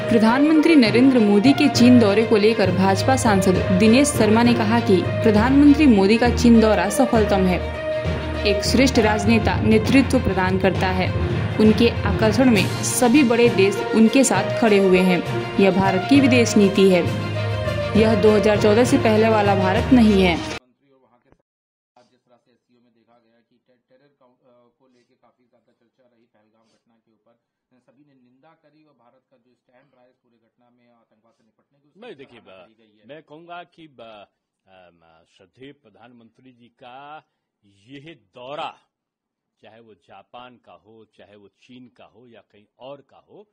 प्रधानमंत्री नरेंद्र मोदी के चीन दौरे को लेकर भाजपा सांसद दिनेश शर्मा ने कहा कि प्रधानमंत्री मोदी का चीन दौरा सफलतम है। एक श्रेष्ठ राजनेता नेतृत्व प्रदान करता है। उनके आकर्षण में सभी बड़े देश उनके साथ खड़े हुए हैं। यह भारत की विदेश नीति है। यह 2014 से पहले वाला भारत नहीं है। जिस तरह से एससीओ में देखा गया कि टेरर को लेके काफी ज्यादा चर्चा रही पहलगाम घटना के ऊपर, सभी ने निंदा करी और भारत का जो स्टैंड रहा है इस पूरे घटना में आतंकवाद से निपटने की, मैं देखिए मैं कहूंगा कि श्रद्धेय प्रधानमंत्री जी का यह दौरा, चाहे वो जापान का हो, चाहे वो चीन का हो या कहीं और का हो,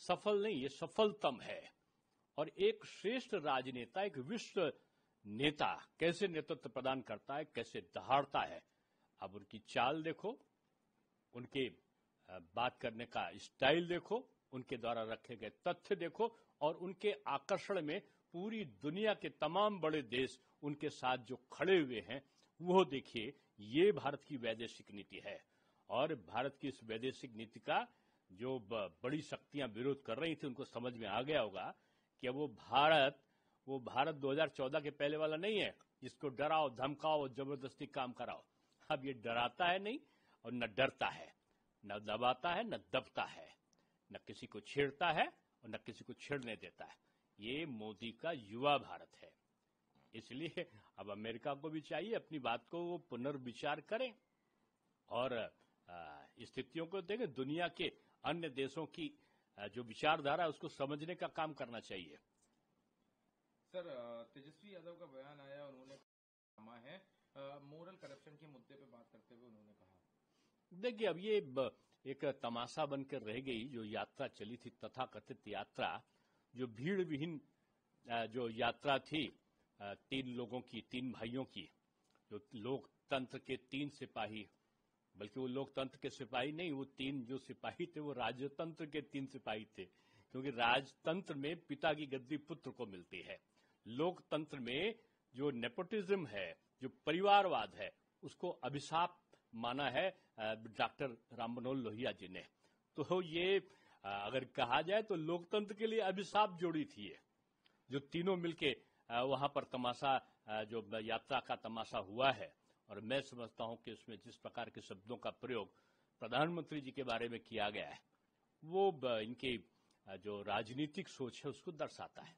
सफल नहीं, ये सफलतम है। और एक श्रेष्ठ राजनेता, एक विश्व नेता कैसे नेतृत्व प्रदान करता है, कैसे दहाड़ता है। अब उनकी चाल देखो, उनके बात करने का स्टाइल देखो, उनके द्वारा रखे गए तथ्य देखो, और उनके आकर्षण में पूरी दुनिया के तमाम बड़े देश उनके साथ जो खड़े हुए हैं, वो देखिए, ये भारत की वैदेशिक नीति है। और भारत की इस वैदेशिक नीति का जो बड़ी शक्तियां विरोध कर रही थी, उनको समझ में आ गया होगा कि वो भारत 2014 के पहले वाला नहीं है, जिसको डराओ, धमकाओ, जबरदस्ती काम कराओ। अब ये डराता है नहीं, और न डरता है, न दबाता है, न दबता है, न किसी को छेड़ता है और न किसी को छेड़ने देता है। ये मोदी का युवा भारत है। इसलिए अब अमेरिका को भी चाहिए अपनी बात को वो पुनर्विचार करें और स्थितियों को देखें। दुनिया के अन्य देशों की जो विचारधारा है उसको समझने का काम करना चाहिए। सर, तेजस्वी यादव का बयान आया, उन्होंने कहा है मोरल करप्शन के मुद्दे पे बात करते हुए उन्होंने कहा, देखिए, अब ये एक तमाशा बनकर रह गई जो यात्रा चली थी, तथाकथित यात्रा, जो भीड़ विहीन जो यात्रा थी, 3 लोगों की, 3 भाइयों की, जो लोकतंत्र के 3 सिपाही, बल्कि वो लोकतंत्र के सिपाही नहीं, वो 3 जो सिपाही थे वो राजतंत्र के 3 सिपाही थे। क्योंकि राजतंत्र में पिता की गद्दी पुत्र को मिलती है, लोकतंत्र में जो नेपोटिज्म है, जो परिवारवाद है, उसको अभिशाप माना है डॉक्टर राम मनोहर लोहिया जी ने। तो ये अगर कहा जाए तो लोकतंत्र के लिए अभिशाप जोड़ी थी ये, जो तीनों मिलके वहां पर तमाशा, जो यात्रा का तमाशा हुआ है। और मैं समझता हूं कि उसमें जिस प्रकार के शब्दों का प्रयोग प्रधानमंत्री जी के बारे में किया गया है, वो इनकी जो राजनीतिक सोच है उसको दर्शाता है।